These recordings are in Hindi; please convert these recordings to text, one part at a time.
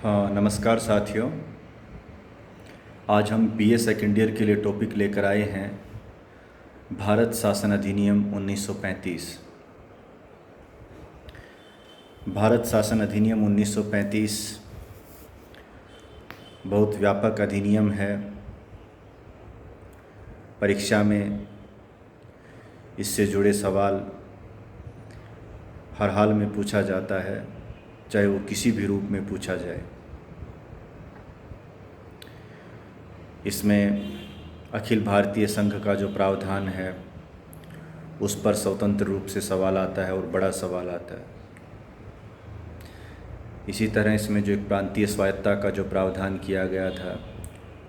हाँ, नमस्कार साथियों। आज हम बीए सेकेंड ईयर के लिए टॉपिक लेकर आए हैं भारत शासन अधिनियम 1935। भारत शासन अधिनियम 1935 बहुत व्यापक अधिनियम है। परीक्षा में इससे जुड़े सवाल हर हाल में पूछा जाता है, चाहे वो किसी भी रूप में पूछा जाए। इसमें अखिल भारतीय संघ का जो प्रावधान है उस पर स्वतंत्र रूप से सवाल आता है और बड़ा सवाल आता है। इसी तरह इसमें जो एक प्रांतीय स्वायत्तता का जो प्रावधान किया गया था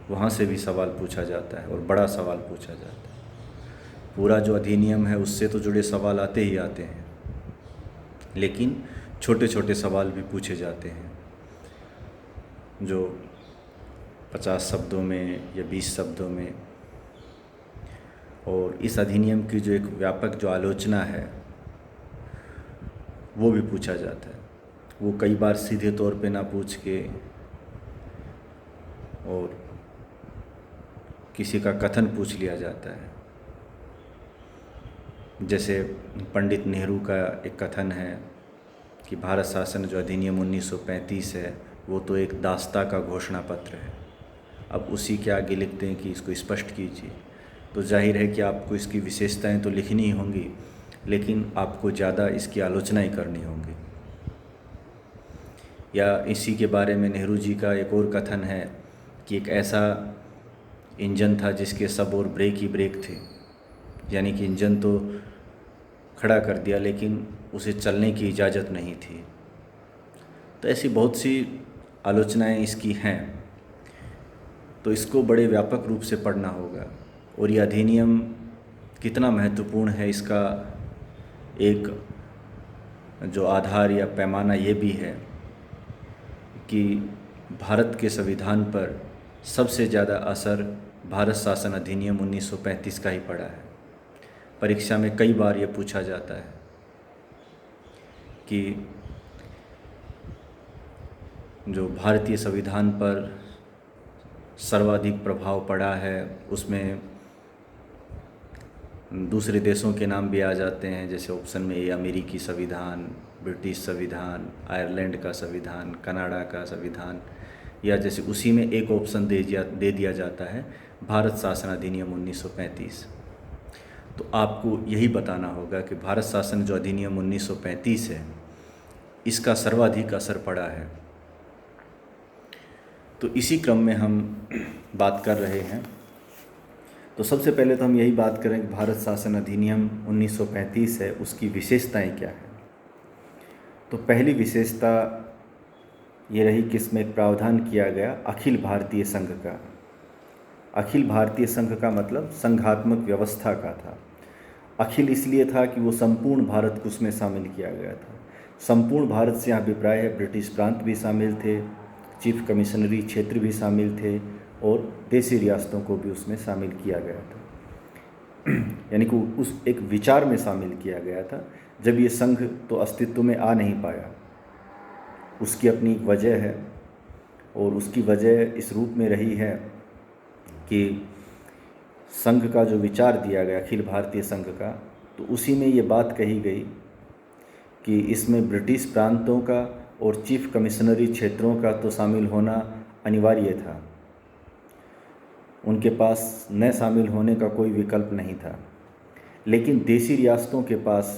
वहाँ से भी सवाल पूछा जाता है और बड़ा सवाल पूछा जाता है। पूरा जो अधिनियम है उससे तो जुड़े सवाल आते ही आते हैं, लेकिन छोटे छोटे सवाल भी पूछे जाते हैं जो 50 शब्दों में या 20 शब्दों में। और इस अधिनियम की जो एक व्यापक जो आलोचना है वो भी पूछा जाता है। वो कई बार सीधे तौर पे ना पूछ के और किसी का कथन पूछ लिया जाता है। जैसे पंडित नेहरू का एक कथन है कि भारत शासन जो अधिनियम 1935 है वो तो एक दास्ता का घोषणा पत्र है। अब उसी के आगे लिखते हैं कि इसको स्पष्ट कीजिए। तो जाहिर है कि आपको इसकी विशेषताएं तो लिखनी ही होंगी, लेकिन आपको ज़्यादा इसकी आलोचना ही करनी होगी। या इसी के बारे में नेहरू जी का एक और कथन है कि एक ऐसा इंजन था जिसके सब और ब्रेक ही ब्रेक थे, यानी कि इंजन तो खड़ा कर दिया लेकिन उसे चलने की इजाज़त नहीं थी। तो ऐसी बहुत सी आलोचनाएं इसकी हैं। तो इसको बड़े व्यापक रूप से पढ़ना होगा। और ये अधिनियम कितना महत्वपूर्ण है इसका एक जो आधार या पैमाना ये भी है कि भारत के संविधान पर सबसे ज़्यादा असर भारत शासन अधिनियम 1935 का ही पड़ा है। परीक्षा में कई बार ये पूछा जाता है कि जो भारतीय संविधान पर सर्वाधिक प्रभाव पड़ा है उसमें दूसरे देशों के नाम भी आ जाते हैं। जैसे ऑप्शन में ए अमेरिकी संविधान, ब्रिटिश संविधान, आयरलैंड का संविधान, कनाडा का संविधान, या जैसे उसी में एक ऑप्शन दे दिया जाता है भारत शासन अधिनियम 1935। तो आपको यही बताना होगा कि भारत शासन जो अधिनियम 1935 है इसका सर्वाधिक असर पड़ा है। तो इसी क्रम में हम बात कर रहे हैं। तो सबसे पहले तो हम यही बात करें कि भारत शासन अधिनियम 1935 है, उसकी विशेषताएं क्या हैं। तो पहली विशेषता ये रही कि इसमें एक प्रावधान किया गया अखिल भारतीय संघ का। अखिल भारतीय संघ का मतलब संघात्मक व्यवस्था का था। अखिल इसलिए था कि वो संपूर्ण भारत को उसमें शामिल किया गया था। संपूर्ण भारत से यहाँ अभिप्राय है ब्रिटिश प्रांत भी शामिल थे, चीफ कमिश्नरी क्षेत्र भी शामिल थे और देशी रियासतों को भी उसमें शामिल किया गया था। यानी कि उस एक विचार में शामिल किया गया था। जब ये संघ तो अस्तित्व में आ नहीं पाया, उसकी अपनी एक वजह है और उसकी वजह इस रूप में रही है कि संघ का जो विचार दिया गया अखिल भारतीय संघ का, तो उसी में ये बात कही गई कि इसमें ब्रिटिश प्रांतों का और चीफ कमिश्नरी क्षेत्रों का तो शामिल होना अनिवार्य था, उनके पास न शामिल होने का कोई विकल्प नहीं था। लेकिन देशी रियासतों के पास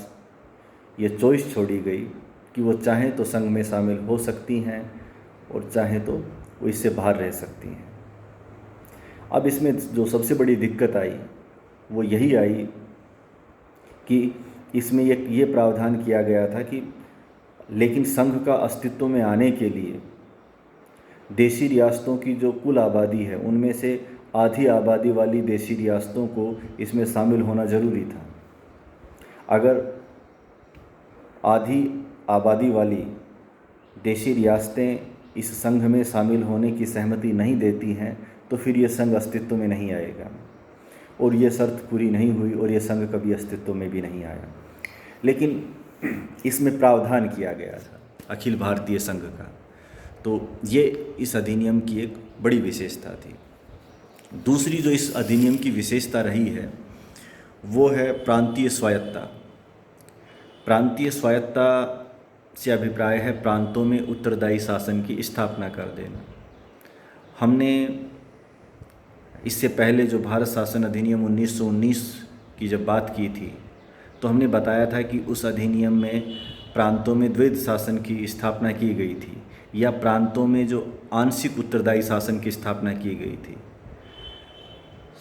ये चॉइस छोड़ी गई कि वो चाहें तो संघ में शामिल हो सकती हैं और चाहें तो वो इससे बाहर रह सकती हैं। अब इसमें जो सबसे बड़ी दिक्कत आई वो यही आई कि इसमें ये प्रावधान किया गया था कि लेकिन संघ का अस्तित्व में आने के लिए देशी रियासतों की जो कुल आबादी है उनमें से आधी आबादी वाली देशी रियासतों को इसमें शामिल होना ज़रूरी था। अगर आधी आबादी वाली देशी रियासतें इस संघ में शामिल होने की सहमति नहीं देती हैं तो फिर ये संघ अस्तित्व में नहीं आएगा, और ये शर्त पूरी नहीं हुई और ये संघ कभी अस्तित्व में भी नहीं आया। लेकिन इसमें प्रावधान किया गया था अखिल भारतीय संघ का। तो ये इस अधिनियम की एक बड़ी विशेषता थी। दूसरी जो इस अधिनियम की विशेषता रही है वो है प्रांतीय स्वायत्ता। प्रांतीय स्वायत्ता से अभिप्राय है प्रांतों में उत्तरदायी शासन की स्थापना कर देना। हमने इससे पहले जो भारत शासन अधिनियम 1919 की जब बात की थी तो हमने बताया था कि उस अधिनियम में प्रांतों में द्वैध शासन की स्थापना की गई थी, या प्रांतों में जो आंशिक उत्तरदायी शासन की स्थापना की गई थी।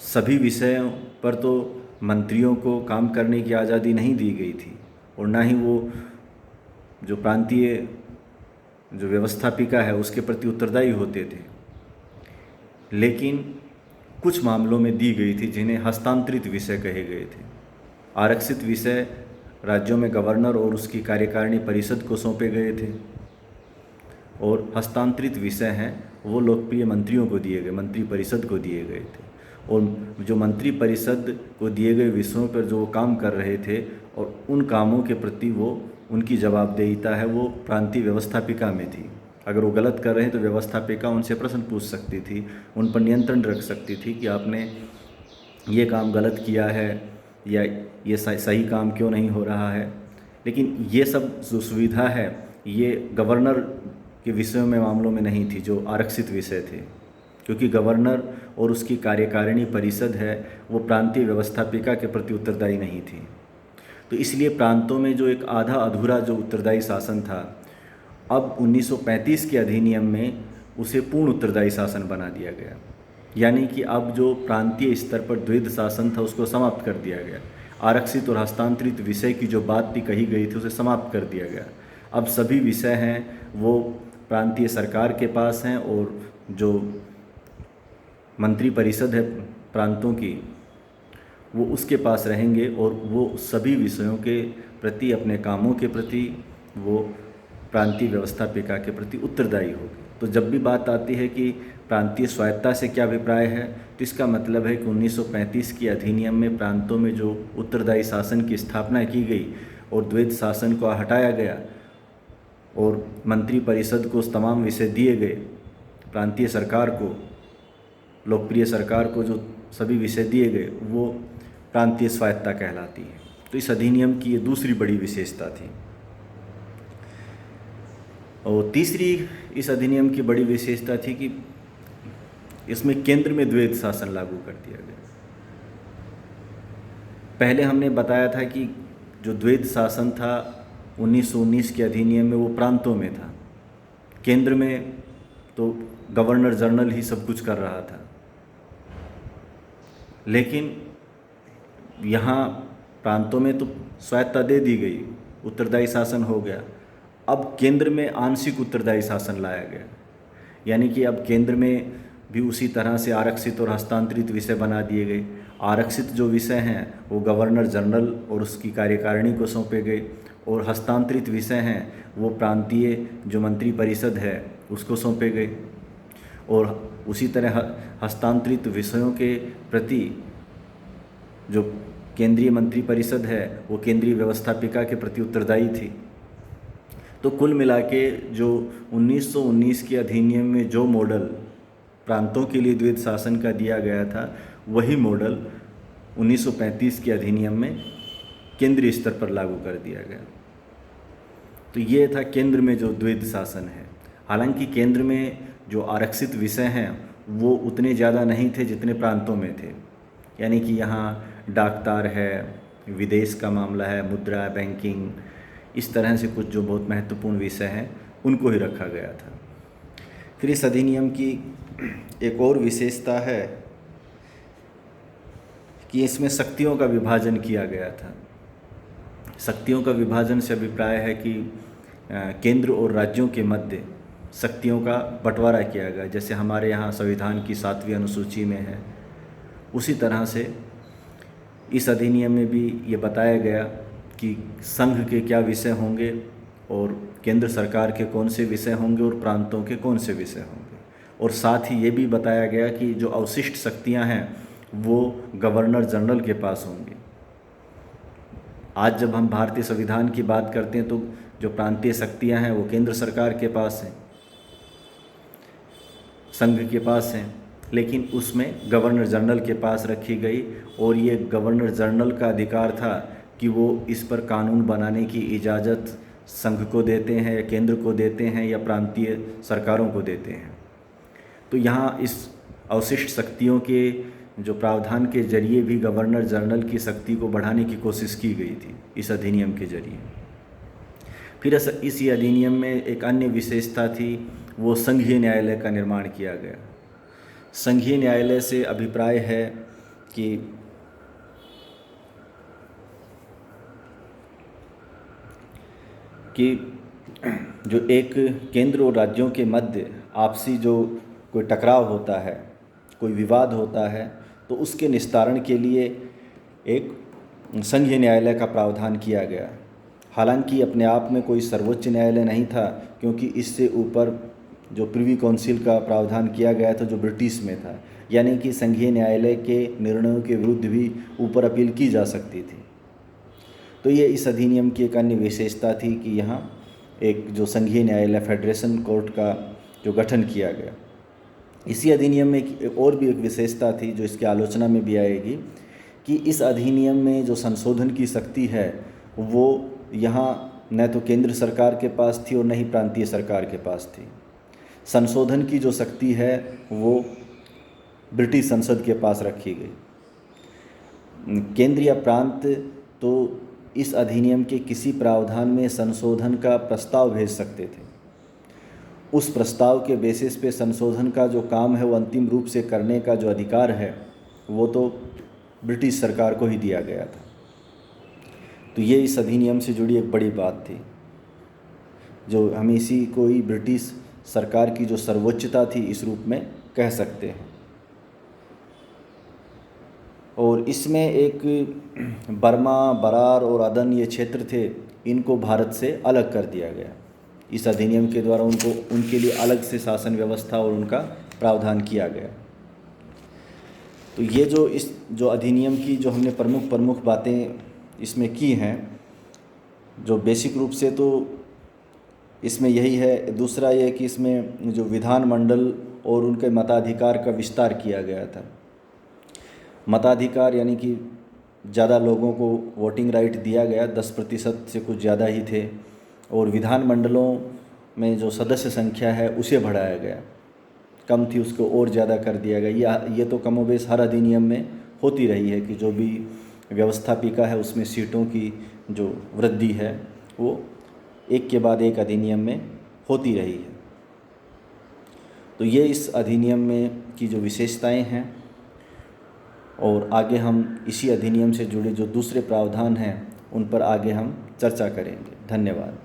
सभी विषयों पर तो मंत्रियों को काम करने की आज़ादी नहीं दी गई थी, और ना ही वो जो प्रांतीय जो व्यवस्थापिका है उसके प्रति उत्तरदायी होते थे। लेकिन कुछ मामलों में दी गई थी जिन्हें हस्तांतरित विषय कहे गए थे। आरक्षित विषय राज्यों में गवर्नर और उसकी कार्यकारिणी परिषद को सौंपे गए थे, और हस्तांतरित विषय हैं वो लोकप्रिय मंत्रियों को दिए गए, मंत्री परिषद को दिए गए थे। और जो मंत्री परिषद को दिए गए विषयों पर जो वो काम कर रहे थे और उन कामों के प्रति वो उनकी जवाबदेहिता है वो प्रांतीय व्यवस्थापिका में थी। अगर वो गलत कर रहे हैं तो व्यवस्थापिका उनसे प्रश्न पूछ सकती थी, उन पर नियंत्रण रख सकती थी कि आपने ये काम गलत किया है या ये सही काम क्यों नहीं हो रहा है। लेकिन ये सब जो सुविधा है ये गवर्नर के विषयों में मामलों में नहीं थी जो आरक्षित विषय थे, क्योंकि गवर्नर और उसकी कार्यकारिणी परिषद है वो प्रांतीय व्यवस्थापिका के प्रति उत्तरदायी नहीं थी। तो इसलिए प्रांतों में जो एक आधा अधूरा जो उत्तरदायी शासन था, अब 1935 के अधिनियम में उसे पूर्ण उत्तरदायी शासन बना दिया गया। यानी कि अब जो प्रांतीय स्तर पर द्वैध शासन था उसको समाप्त कर दिया गया। आरक्षित और हस्तांतरित विषय की जो बात भी कही गई थी उसे समाप्त कर दिया गया। अब सभी विषय हैं वो प्रांतीय सरकार के पास हैं, और जो मंत्री परिषद है प्रांतों की वो उसके पास रहेंगे, और वो सभी विषयों के प्रति, अपने कामों के प्रति वो प्रांतीय व्यवस्थापिका के प्रति उत्तरदायी होगी। तो जब भी बात आती है कि प्रांतीय स्वायत्ता से क्या अभिप्राय है, तो इसका मतलब है कि 1935 की अधिनियम में प्रांतों में जो उत्तरदायी शासन की स्थापना की गई और द्वैध शासन को हटाया गया और मंत्री परिषद को तमाम विषय दिए गए, प्रांतीय सरकार को, लोकप्रिय सरकार को जो सभी विषय दिए गए वो प्रांतीय स्वायत्ता कहलाती है। तो इस अधिनियम की ये दूसरी बड़ी विशेषता थी। और तीसरी इस अधिनियम की बड़ी विशेषता थी कि इसमें केंद्र में द्वैध शासन लागू कर दिया गया। पहले हमने बताया था कि जो द्वैध शासन था 1919 के अधिनियम में वो प्रांतों में था, केंद्र में तो गवर्नर जनरल ही सब कुछ कर रहा था। लेकिन यहाँ प्रांतों में तो स्वायत्ता दे दी गई, उत्तरदायी शासन हो गया। अब केंद्र में आंशिक उत्तरदायी शासन लाया गया, यानी कि अब केंद्र में भी उसी तरह से आरक्षित और हस्तांतरित विषय बना दिए गए। आरक्षित जो विषय हैं वो गवर्नर जनरल और उसकी कार्यकारिणी को सौंपे गए, और हस्तांतरित विषय हैं वो प्रांतीय जो मंत्री परिषद है उसको सौंपे गए। और उसी तरह हस्तांतरित विषयों के प्रति जो केंद्रीय मंत्री परिषद है वो केंद्रीय व्यवस्थापिका के प्रति उत्तरदायी थी। तो कुल मिला के जो 1919 के अधिनियम में जो मॉडल प्रांतों के लिए द्वैध शासन का दिया गया था वही मॉडल 1935 के अधिनियम में केंद्रीय स्तर पर लागू कर दिया गया। तो ये था केंद्र में जो द्वैध शासन है। हालांकि केंद्र में जो आरक्षित विषय हैं वो उतने ज़्यादा नहीं थे जितने प्रांतों में थे, यानी कि यहाँ डाकतार है, विदेश का मामला है, मुद्रा, बैंकिंग, इस तरह से कुछ जो बहुत महत्वपूर्ण विषय हैं उनको ही रखा गया था। फिर इस अधिनियम की एक और विशेषता है कि इसमें शक्तियों का विभाजन किया गया था। शक्तियों का विभाजन से अभिप्राय है कि केंद्र और राज्यों के मध्य शक्तियों का बंटवारा किया गया। जैसे हमारे यहाँ संविधान की 7वीं अनुसूची में है, उसी तरह से इस अधिनियम में भी ये बताया गया कि संघ के क्या विषय होंगे और केंद्र सरकार के कौन से विषय होंगे और प्रांतों के कौन से विषय होंगे। और साथ ही ये भी बताया गया कि जो अवशिष्ट शक्तियां हैं वो गवर्नर जनरल के पास होंगी। आज जब हम भारतीय संविधान की बात करते हैं तो जो प्रांतीय शक्तियां हैं वो केंद्र सरकार के पास हैं, संघ के पास हैं, लेकिन उसमें गवर्नर जनरल के पास रखी गई और ये गवर्नर जनरल का अधिकार था कि वो इस पर कानून बनाने की इजाज़त संघ को देते हैं या केंद्र को देते हैं या प्रांतीय सरकारों को देते हैं। तो यहाँ इस अवशिष्ट शक्तियों के जो प्रावधान के जरिए भी गवर्नर जनरल की शक्ति को बढ़ाने की कोशिश की गई थी इस अधिनियम के जरिए। फिर इसी अधिनियम में एक अन्य विशेषता थी, वो संघीय न्यायालय का निर्माण किया गया। संघीय न्यायालय से अभिप्राय है कि जो एक केंद्र और राज्यों के मध्य आपसी जो कोई टकराव होता है, कोई विवाद होता है, तो उसके निस्तारण के लिए एक संघीय न्यायालय का प्रावधान किया गया। हालांकि अपने आप में कोई सर्वोच्च न्यायालय नहीं था, क्योंकि इससे ऊपर जो प्रिवी काउंसिल का प्रावधान किया गया था जो ब्रिटिश में था, यानी कि संघीय न्यायालय के निर्णयों के विरुद्ध भी ऊपर अपील की जा सकती थी। तो ये इस अधिनियम की एक अन्य विशेषता थी कि यहाँ एक जो संघीय न्यायालय फेडरेशन कोर्ट का जो गठन किया गया। इसी अधिनियम में एक और भी एक विशेषता थी जो इसकी आलोचना में भी आएगी, कि इस अधिनियम में जो संशोधन की शक्ति है वो यहाँ न तो केंद्र सरकार के पास थी और न ही प्रांतीय सरकार के पास थी। संशोधन की जो शक्ति है वो ब्रिटिश संसद के पास रखी गई। केंद्र या प्रांत तो इस अधिनियम के किसी प्रावधान में संशोधन का प्रस्ताव भेज सकते थे। उस प्रस्ताव के बेसिस पे संशोधन का जो काम है वो अंतिम रूप से करने का जो अधिकार है वो तो ब्रिटिश सरकार को ही दिया गया था। तो ये इस अधिनियम से जुड़ी एक बड़ी बात थी, जो हम इसी को ही ब्रिटिश सरकार की जो सर्वोच्चता थी इस रूप में कह सकते हैं। और इसमें एक बर्मा, बरार और अदन ये क्षेत्र थे, इनको भारत से अलग कर दिया गया। इस अधिनियम के द्वारा उनके लिए अलग से शासन व्यवस्था और उनका प्रावधान किया गया। तो ये जो अधिनियम की जो हमने प्रमुख बातें इसमें की हैं, जो बेसिक रूप से तो इसमें यही है। दूसरा ये कि इसमें जो विधानमंडल और उनके मताधिकार का विस्तार किया गया था। मताधिकार यानी कि ज़्यादा लोगों को वोटिंग राइट दिया गया, 10% से कुछ ज़्यादा ही थे। और विधानमंडलों में जो सदस्य संख्या है उसे बढ़ाया गया, कम थी उसको और ज़्यादा कर दिया गया। ये तो कमोबेश हर अधिनियम में होती रही है कि जो भी व्यवस्थापिका है उसमें सीटों की जो वृद्धि है वो एक के बाद एक अधिनियम में होती रही है। तो ये इस अधिनियम में की जो विशेषताएं हैं, और आगे हम इसी अधिनियम से जुड़े जो दूसरे प्रावधान हैं उन पर आगे हम चर्चा करेंगे। धन्यवाद।